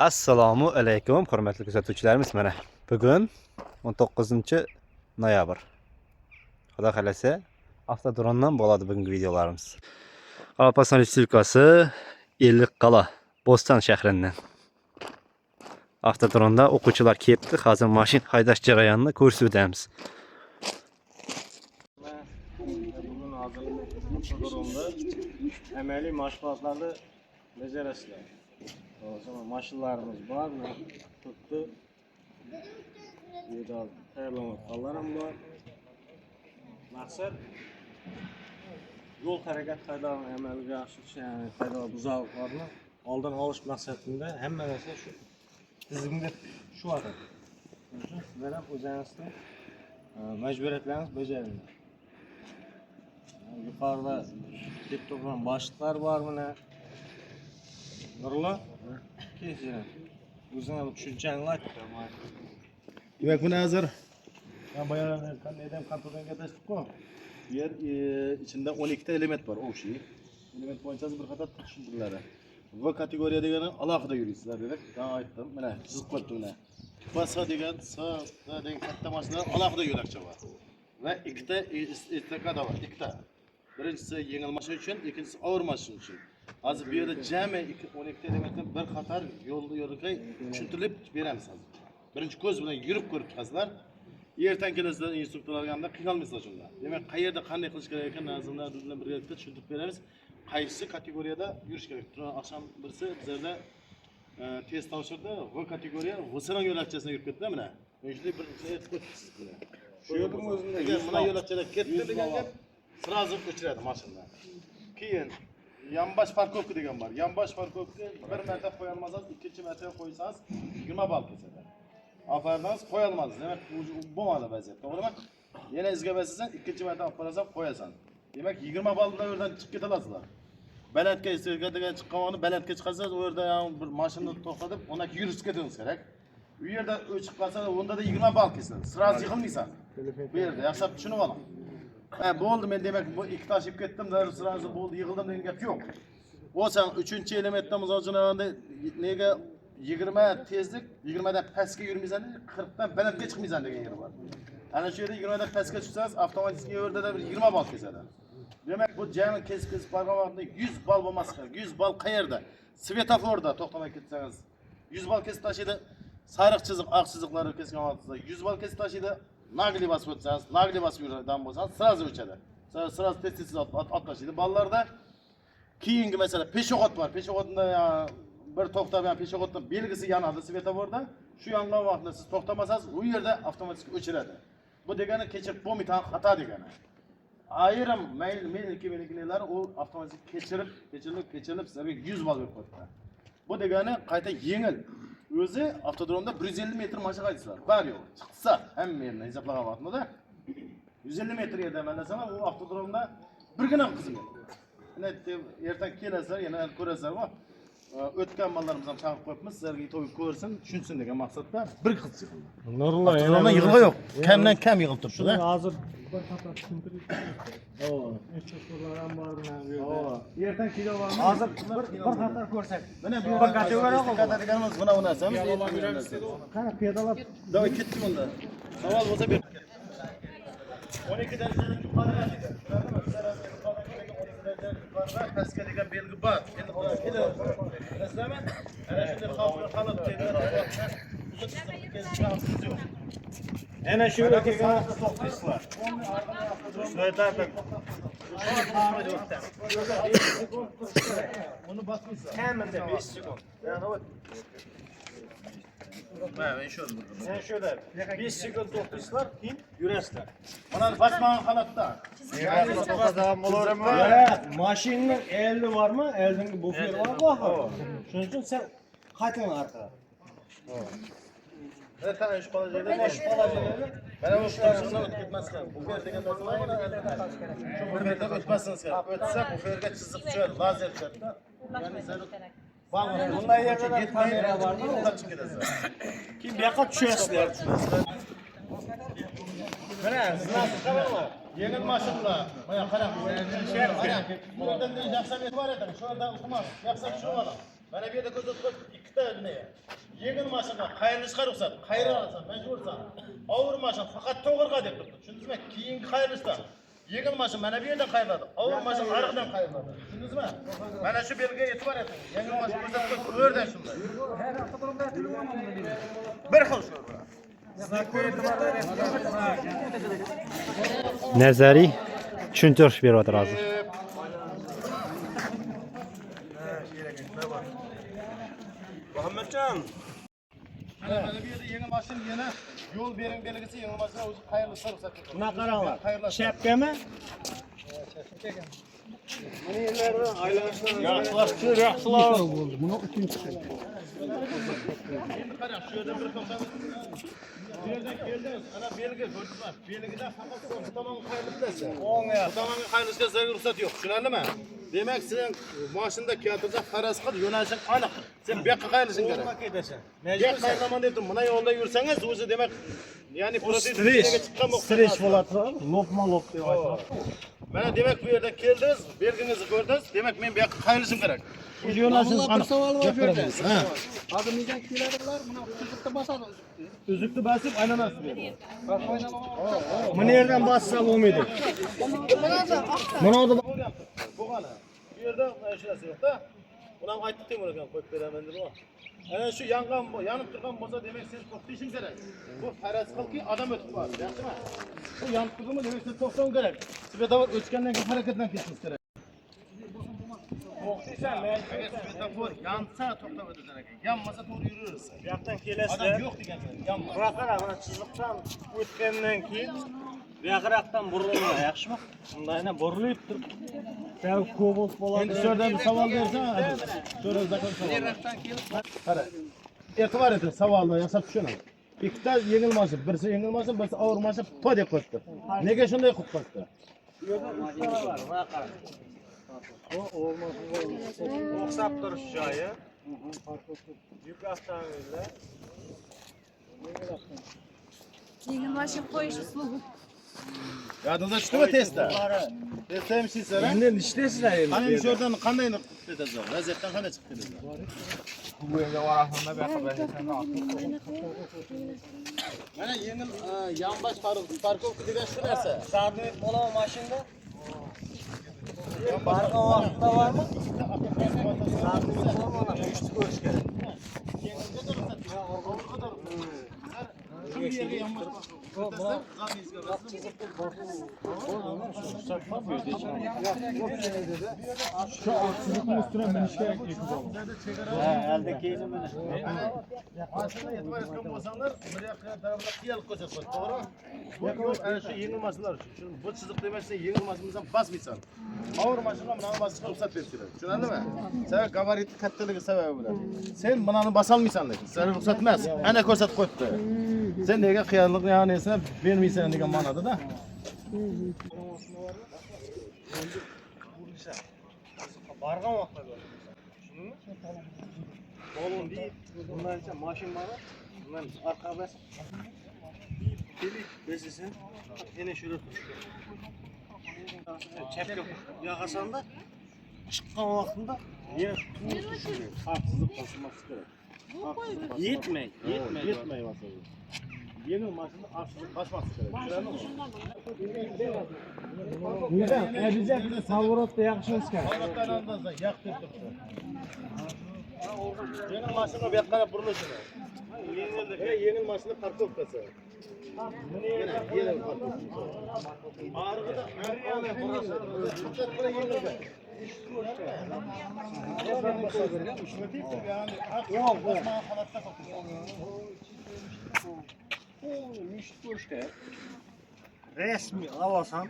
Assalomu alaykum, hurmatli kuzatuvchilarimiz. Mana bugun 19-noyabr. Xudo xolasa avtodrondan bo'ladi bugungi videolarimiz. Qoraqalpog'iston Respublikasi Ellikqal'a Bo'ston shahridan. Avtodronda o'quvchilar kelibdi. Hozir mashina haydash jarayonini ko'rsatib o'tamiz. Bugün avtodromda amaliy mashg'ulotlarni bajarasizlar. Mashinalarimiz bor, tutdi. Yerda tayyorlangan ham bor. Maqsad yo'l harakat qoidalarini amalga oshirish, ya'ni qoidalar buzuqliklarni oldin olish maqsadida hamma narsa shu tizimga shu vaqt. Sizlar ham o'zingizni majburiyatlaringizni bajaringlar. Yuqorida deb turgan boshliqlar bor mana. Nurullo, keyin o'zing ham tushunchangni ayt. Demak, buni hozir Men boyadan qandaydan kontrolga tasdiqko. bu yer ichida 12 ta element bor, o'xshi. Element bo'yicha bir qator tushuntiradi. V kategoriya degani alohida yuraysizlar dedik. Men aytdim, mana chizib qo'yibdi mana. S degan, S degan katta mashinalar alohida yo'lakcha bor. Va ikkita estakada bor, ikkita. Birinchisi yengil mashina uchun, ikkinchisi og'ir mashina uchun. Hozir bu yerda jami 12 ta elementdan bir qator yo'lga tushuntirib beramiz hozir. Birinchi ko'z bilan yurib ko'rib chiqasizlar. Ertaga kelasizlar instruktorlarga hamda qiynalmaysizlar shunda. Demak, qayerda qanday qilish kerak ekan nazimlar bilan birgalikda tushuntirib beramiz. Qaysi kategoriyada yurish kerak. Oqshom birisi bizlarda test topshirdi. V kategoriya V'sining yo'lakchasida yurib ketdi mana. Men shunday bir aytib qo'yibsiz buni. Shu yo'lning o'zida mana yo'lakchada ketdi deganda sразу o'chiradi mashinalar. Keyin yambash parkovka degan bor. Yambash parkovka bir marta qo'ya olmasangiz, ikkinchi marta qo'ysangiz 20 ball kesadi. Afardangiz qo'ya olmadingiz. Demak, bo'lmadi vaziyat, to'g'rimi? Yana izga basasan, ikkinchi marta olib qo'yasan, qo'yasan. Demak, 20 ball bilan yerdan chiqib ketalasizlar. Balandga istirgadaga chiqqanini balandga chiqasangiz, u yerda bir mashinani to'xtatib, undan yurib ketishingiz kerak. Bu yerda o'chib qolsa, unda da 20 ball kesadi. Sraz yig'ilmaysan. Bu yerda yaxshilab tushunib oling. Bo'ldi, men demak bu ikki tashib ketdim, sraz bo'ldi, yig'ildim degan gap yo'q. Bo'lsang 3-elementda muzojinavanda nega 20 tezlik, 20 dan pastga yurmaysan, 40 dan balandga chiqmaysan degan yer bor. Ana shu yerda 20 dan pastga chiqsangiz, avtomatik yerda da 20 ball kesadi. Demak, bu jami kesib borgan vaqtda 100 ball bo'lmas kerak. 100 ball qayerda? Svetoforda to'xtamay ketsangiz 100 ball kesib tashlaydi. Sariq chiziq, oq chiziqlarni kesgan vaqtda 100 ball kesib tashlaydi. Nagli basib o'tsangiz, nagli basib yuradigan bo'lsangiz, sразу o'chadi. Sразу tez-tez atlaşıydı. Ballarda keyingi mesela peshobod bor. Peshobodda bir to'xtagan peshobodda belgisi yanadi svetoforda. Shu yangan vaqtda siz to'xtamasangiz, u yerda avtomatik o'chiradi. Bu degani kechirib bo'lmaydi, xato degani. Ayrim mayl-kelinliklar u avtomatik kechirilib sizlarga 100 ball berib qo'yadi. Bu degani qayta yengil. O'zi avtodromda 150 metr mashina haydasizlar. Bor yo'q. Chiqsa hamma yerni hisoblagan vaqtida 150 metr yerda manasam u avtodromda birgina xizmat. Mana ertaga kelasizlar, yana ko'rasizlar. O'tgan ballarimiz ham chaqirib qo'yibmiz, sizlarga to'g'ri ko'rsin, tushunsin degan maqsadda bir qiz yig'ildi. Nurullo, Avtodromda yig'ilma yo'q. Kamdan kam yig'ilib turibdi-da. Hozir bir qator tushuntirib instruktorlar ham bor bilan bu yerda. Ertaga kilo bormi? Hozir bir qator ko'rsak. Mana bu yerda kategoriya deganimiz buna narsamiz. Qani pedalab Davay ketdik unda. Savol bo'lsa ber. 12 darajadan yuqoriroq edi. Pastga degan belgi bor. Endi bilasizlarmi? Ana shunday xalqlar holat ana shu yerga kelgan to'xtaysizlar. Bunu basmaysan. kamida 5 sekund. Men shu Sen şöyle 5 sekund to'xtaysizlar, keyin yurasizlar. Mana basmagan holatda. Mashinaning eldi bormi? Elding bufer bormi axir? Shuning uchun sen qayting orqaga. Mana shu polajada, shu polajada. Mana bu shundan o'tib ketmasdan. Bufer degan narsa bor. Shu buferdan o'tmasdan kerak. O'tsa buferga chiziq tushadi, lazer tushadi-da. Ya'ni zarur Bunday yerda kamera bormi? undan chiqib ketasiz. Keyin bu yoqqa tushasizlar. Mana sizlarni qaranglar. Yengil mashinalar. Mana qarang. Qarang. Bundan yaxshi e'tibor eting. Shu yerda iltimos, yaxshi tushunib oling. Mana bu yerda ko'rsatib ikkita ne? Yengil mashina qayrilishga ruxsat. Qayra olasan, majbursan. Og'ir mashina faqat to'g'riga deb turibdi. Tushundingizmi? Keyingi qayrilishda yengil mashina mana bu yerdan qayriladi. Og'ir mashina ariqdan qayriladi. Tushundingizmi? Mana shu belgiga e'tibor eting. Yengil mashina ko'rsatib o'rdan shunday. Bir xil shu. Nazariy tushuntirish beryapti hozir. Muhammadjon. Mana bu yerda yengil mashina yana yo'l bering belgisi yengil mashina o'zi qayrilishga ruxsat etadi. Buna qaranglar. Shapkami? Mana yerlarda aylanishlar. Yaxshilar. Buni uchinchi. Qarang, shu yerda bir to'xtamiz. Bu yerdan keldingiz, ana belgi ko'rdingizmi? Belgidan faqat bu tomonga qayrilibsiz. O'ngga. Bu tomonga qayrilishga sizga ruxsat yo'q. Tushunarlimi? Demak, sen mashinada keltirsa faraz qil, yo'nalishing aniq. Sen bu yoqqa qayrilishing kerak. O'ngga ketasan. Yo'q, qayraman dedim. Buna yo'lda yursangiz, o'zi demak, ya'ni proseduraga chiqqan Streç bo'ladi. Lopma-lop deb aytmoqda. Mana demak bu yerda keldingiz, belgingizni ko'rdingiz. Demak, men bu yoqqa qayrilishim kerak. Yo'nalishingiz aniq. savol var Gapiramiz. gördünüz. Ha. Adım neden kileriler? Buna tuzlukta basar. Üzüklü basıp aylanasın dedi. Mana yerdan bassa bo'lmaydi. Mana orada Bu qana. Bu yerda shu narsa yo'q-da. Ular aytib Temur ekan qo'yib beraman deb. Ana shu yanib turgan bo'lsa, demak sen to'xtashing kerak. Bu faraz qilki, odam o'tib boradi, yaxshimi? Bu yanib turganmi, demak sen to'xtashing kerak. Svetofor o'chgandan keyin harakatdan ketishing kerak. to'xtaysan, Agar svetofor yansa to'xtab o'tasan ekan, yanmasa to'g'ri yuraversan. bu yoqdan kelasizlar. Odam yo'q degan so'z, yanma. Bura qara, mana chiziqdan o'tgandan keyin bu yoqroqdan burilma, yaxshimi? Shundayna burilib turib. Sal ko'p bo'ladi. Endi shu yerda bir savol bersan, shu yerda zakon savol. Qara. E'tibor eting, savolni yasab tushunaman. Ikkita yengil mashina, birisi yengil mashina, birisi og'ir mashina po deb qo'yibdi. Nega shunday qilib qo'yibdi? Bu yerda ustalar var, mana qara. O'xshab turish joyi. Yuk avtomobillar. Yengil mashina qo'yish uslubi. Yodingizda tushdimi testda? Testda ham ishlaysiz. Endi ishlaysizlar endi. Qani shu yerdan qanday ketasiz? Vaziyatdan qanday chiqib ketasizlar? Bu yerga varaqanda bu yoqqa Mana yengil yonbosh parkovka degan shu narsa. Zardo'yib bo'laman mashinada. Barqa vaqtda bormi? Zardo'yib bo'laman, uchta ko'rish kerak. Shu yerga yonbosh Elde keyin mana. Aslında e'tibor etgan bo'lsanglar, bir yoqqa tarafda qiyalık ko'rsatib, to'g'ri? Bu ana shu yengil mashinalar uchun bu chiziq demaksa yengil mashinadan basmaysan. Og'ir mashinalar mana bosishga ruxsat berib kerak. Tushunarlimi? Sen gabaritni kattaligi sababi bilan. Sen bunani bosolmaysan lekin. Sen ruxsat emas. Ana ko'rsatib qo'yibdi. Sen nega qiyalık ya'ni sen bermaysan degan ma'noda-da. Bargan vaqtda ko'rasan. Oğlum deyip, bunlarca maşin var. Bundan arka bas. Delik besisin. Yine şurada tutuyor. Çepke yakasan da çıkan vaktinde yine tutuyor. Haksızlık basılması gerek. Yetmey. Yetmeyi basılır. Yengil mashina haksızlık basması gerek. Neden? Обязательно savrotda yaxshimiz kerak. Avratlarından da yak deb turibdi. Yengil mashina bu yoqqa burilishini. Yengil mashina parkovkasi. Buni yengil parkovkasi. Arig'ida ana burasi. Resmi alasan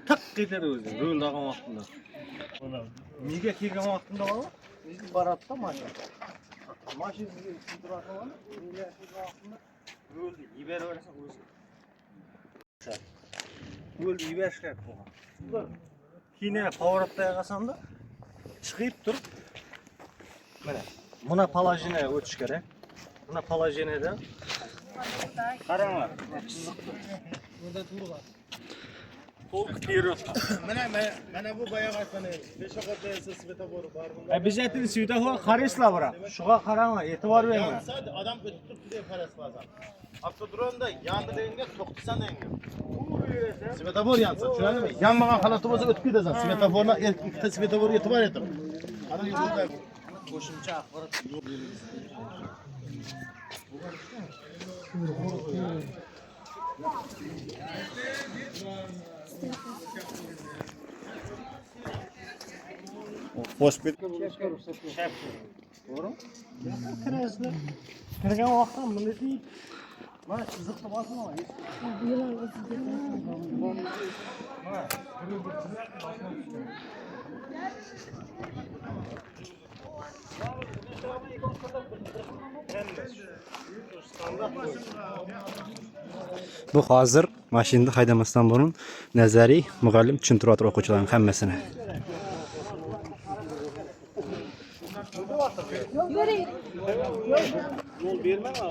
tık gider o'zi yo'ldagan vaqtida. Nega kelgan vaqtida bola? Biz baratda mashina. Mashina sizga turadi, nega kelgan vaqtida yo'lni yiberaversa o'zi. Yo'lni yiberish kerak bo'lgan. Keyin pоворotda yaqasanda chiqib turib mana buna palajinaga o'tish kerak. Buna palajinadan qaranglar, chiziqni. Burada turib. Koltuk yeri. Mana bu bayağı aytgan Peshoqo'da esa svetofor bor. Обязательно svetofor qaraysizlar bura. Shuga qaranglar, e'tibor beringlar. Yansa adam o'tib turibdi deb qaraysiz ba'zan. Avtodromda yandi deganga to'xtasan deganga. Svetofor yansa, tushunadingmi? Yanmagan holatda bo'lsa o'tib ketasan. Svetoforni ikkita svetofor e'tibor eting. Ana yo'lda qo'shimcha axborot yo'q. Hospital. To'g'ri? Kirasizlar. Kirgan vaqtda buni deyib, mana chiziqni bosaman. Bu hozir mashinani haydamasdan burun nazariy muallim tushuntiryapti o'quvchilarning hammasini. Yol bermem ha.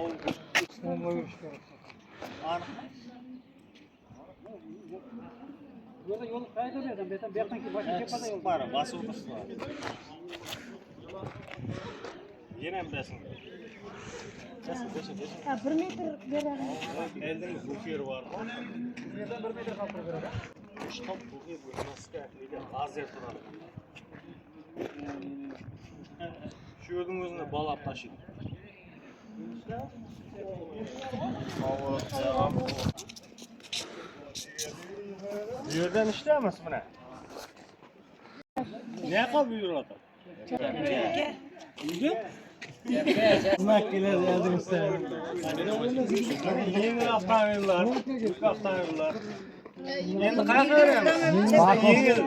Yolu qayda berdim? Bu yerdan ki başka kepada yol. Bana basıp otursunlar. Yine mi desin? Ha, 1 metr beraman. Eldin bu yer var. Yerdan 1 metr qolib turadi. Штаб bu yer bo'lmasga nega azir turadi. Shu yerning o'zini balab tashiydi. Bu yerdan ishlaymiz buni. Ne yoqqa buyuryapti? Uyga? Xizmat kelar yordamchisi. Yengil avtomobillar, yuk avtomobillar. Endi qanaqa beramiz? Yengil.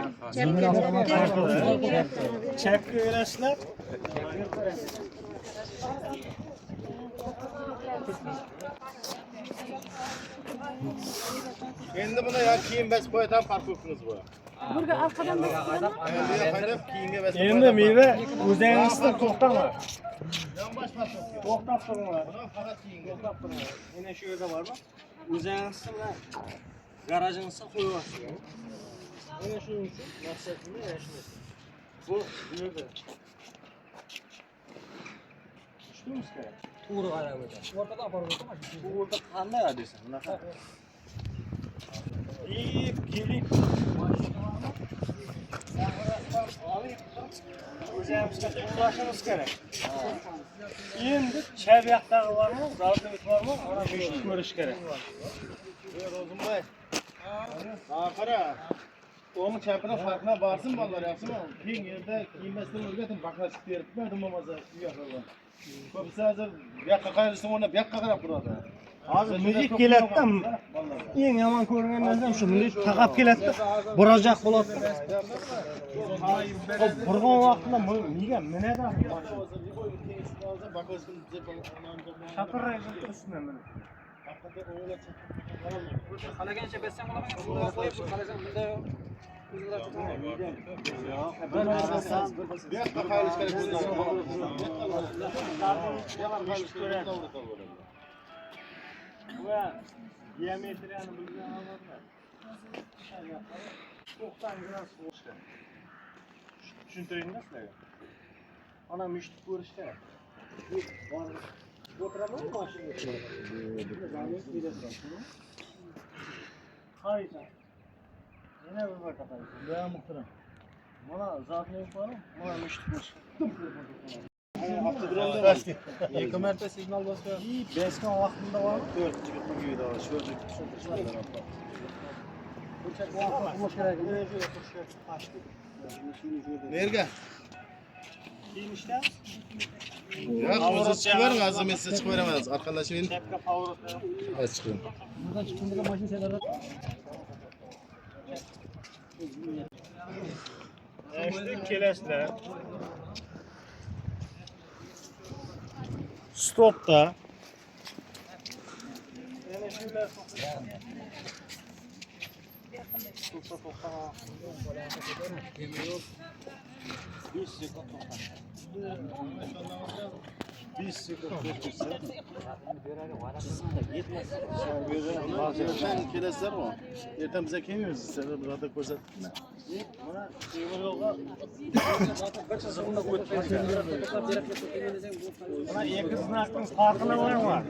Chapga berasizlar. Endi buni ya kiyim bas qo'yatan parkovkamiz bu. Burga arqadan bosib Endi haydab kiyimga bas. Endi meva o'zingizdan to'xtama. To'xtab turinglar. Faqat kiyimga. To'xtab turinglar. Mana shu yerda bormi? O'zingizni bilan garajingizga qo'yasiz. Mana shuning uchun maqsadimiz mana shu. Bu yerda. Tushundingizmi kerak? To'g'ri qarab o'tadi. O'rtada olib borib o'tadi. Bu yerda qanday deysan? Bunaqa. Kelib. O'zimizga qo'llashimiz kerak. Endi chap yoqdagi bormi? Zavod bormi? Mana bu ishni ko'rish kerak. Rozunbay. Ha qara. Onun çapına farkına varsın vallahi yapsın ama keyin yerda kiymasdan o'rgatim baqlashib beribman bo'lmasa uyoqda. Ko'psa hozir bu yoqqa qarasang ona bu yoqqa qarab turadi. Hozir millik keladi-da. Eng yomon ko'rgan narsam shu millik taqab keladi-da. Burajaq bo'ladi. Burg'on vaqtida nega minadi? Chaqiraydi ustidan mini. Qalagancha bessam bo'lmagan. Bunga qo'yib qalasam bunda Bu yoqqa qaylish kerak bo'lsa. Bu diametriyani bilgan odamlar. 90 gradus bo'lsa. Tushuntiringmi sizlarga? Ana mushti ko'rish kerak. O'tiraman mashinaga. Qaraysan. Yana bir bor taqaysan. Ya muhtaram. Mana zatni bor, mana mushti ko'rish. Avtodromda 2 marta signal bosgan. Beskan vaqtida bor. 4 yigitni uyida shu yerda tushuntirishlar. Nerga? Kiyinishda Ya hozir chiqaring, hozir men sizga chiqib beraman. Arqalashib endi. chapga powerotda. Hozir chiqing. buradan chiqqanda mashina saylarlar. İşte kelasizlar. Stopda. Yana shular to'xta. 5 sekund to'xta. 5 sekund ketsa. Sen kelasizlar mı? Ertan bize kelmaymiz. Sizlar burada ko'rsatdik. Mana temir yo'lga Mana ikki znakning farqi nimalar?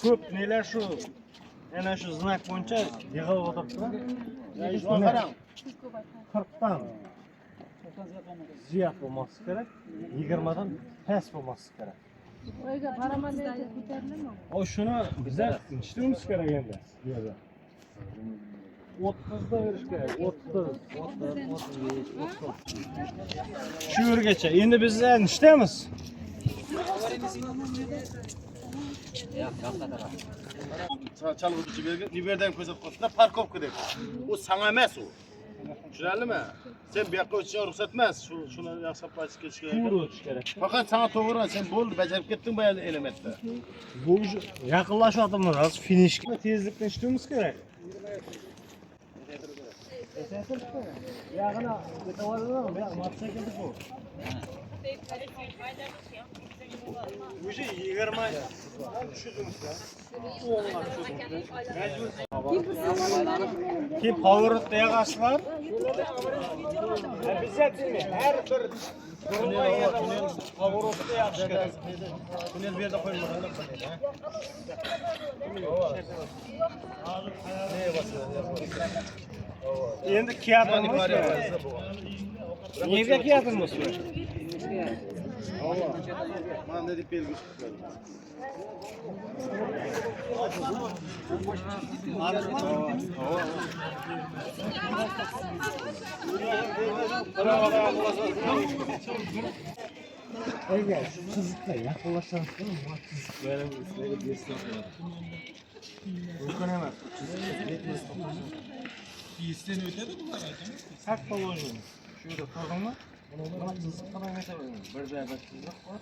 Ko'p nelar shu. Ana shu znak bo'yicha yig'ilib o'tiribdi. Yayishni qarang. 40 dan ziyod bo'lmasi kerak, 20 dan past bo'lmasi kerak. Oyga baraman deydi ko'tarilmi? O shuni bizlar eshitishimiz kerak endi bu yerda. 30 da verish kerak. 30, 30. Shu yergacha. Endi bizlar ishdamiz. Chalg'uvchi bergan, liberdan ko'rsatib qo'yibdilar, parkovka deb. U sana emas u. Tushunarlimi? Sen bu yoqqa o'tishga ruxsat emas. Shuni yaxshilab aytib ketish kerak. To'g'ri o'tish kerak. Faqat sana to'g'ri, sen bo'ldi, bajarib ketding bu elementda. Bu yaqinlashyapmiz, hozir finishga tezlikni ishlashimiz kerak. Yaqina ketaveradilar, men mototsiklda bu. Уже 20 tushudingizlar. Kim power'ni yig'asizlar? Обязательно har bir qurilma yerda power'ni yig'ish kerak. Tunnel bu yerda qo'yilmagan deb biladi, ha? Endi kiyatimiz. Nega kiyatimiz? Mana ne deb belgisi chiqadi. Eğer şu çizikle yaklaşırsanız böyle bir destek olur. Mümkün emas. Çizikten ötedi bu kadar. Sak положим. Şurada koydum. Buna çizik falan geçelim. Bir yerden çizik var.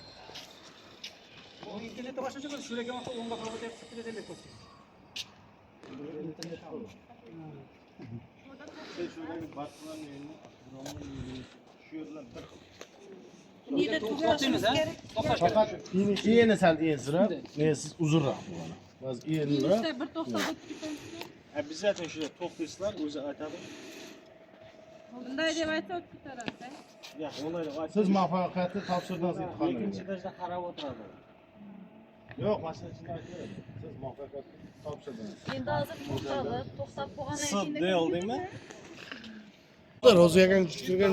O internette başlayacak da şuraya gelmekte onunla kabul edip sıkıntı edip koysun. Sen şurada bir batman yerini, şu yerler bir Nida To'xtaymiz ha? To'xtash kerak. Fakat iyini sal iyinsiroq, nesiz uzunroq bo'ladi. Ba'zi iyinroq. bir to'xtab o'tib Обязательно shunday to'xtaysizlar, o'zi aytadi. bunday deb aytsa o'tib ketadi. Yaxshi, o'ylaylik. Siz muvaffaqiyatli topshirdingiz imtihonni. Ikkinchi etajda qarab o'tiradi. Yo'q, mashina ichida aytmaydi. Siz muvaffaqiyatli topshirdingiz. Endi hozir to'xtab bo'lgandan Sud deyildingmi? Ro'ziyaga tushirgan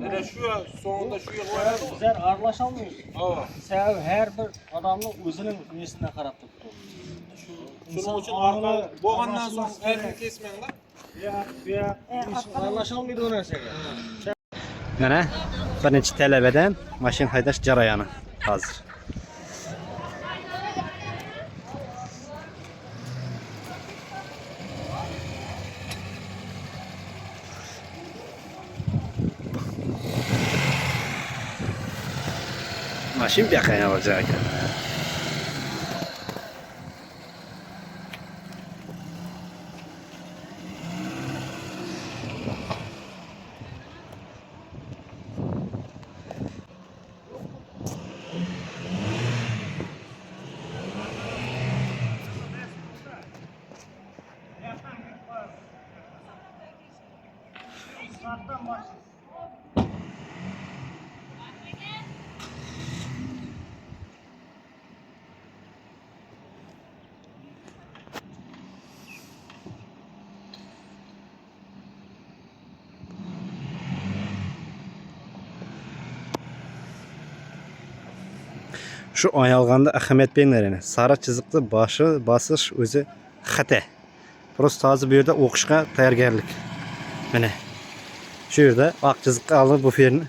Ana shu so'ngida shu qo'yadi. Bizlar aralasha olmaymiz. Sababi har bir odamning o'zining nesidan qarab turibdi. Shuning uchun orqa bo'lgandan so'ng aytib kesmanglar. Aralasha olmaydi bu narsaga. Mana birinchi talabadan mashina haydash jarayoni hozir. Mashina bu yoqqa yana olacak ekan. Şu ayalğanda ahamiyat verin. Sarı çizikli basış özü xata. Prosta hazır bu yerda o'qishga tayyorgarlik. Mana shu yerda oq chiziqqa olib bu ferni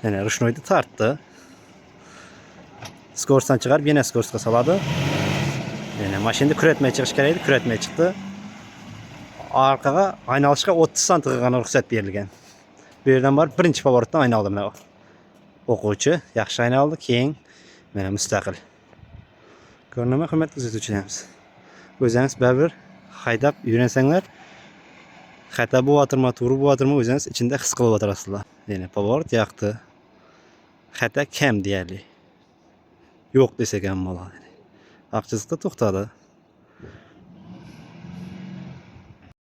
mana rushnoyni tortdi. Skorsdan chiqarib yana skorsga soladi. Yana mashinada kuratmay chiqish kerak edi, kuratmay chiqdi. Orqaga aynalishga 30 santigina ruxsat berilgan. Bu yerdan borib birinchi pоворotdan aynaldi mana o'quvchi. Yaxshi aynaldi, keyin mana mustaqil. Ko'rinaman, hurmatli kuzatuvchilarimiz. O'zingiz baribir haydab yuransanglar, xato bo'layotirmi, to'g'ri bo'layotirmi o'zingiz ichida his qilib o'tirasizlar. Yani pоворot yaktı. Hatta kam deyarli. Yo'q desak ham bo'ladi. Oq chiziqda to'xtadi.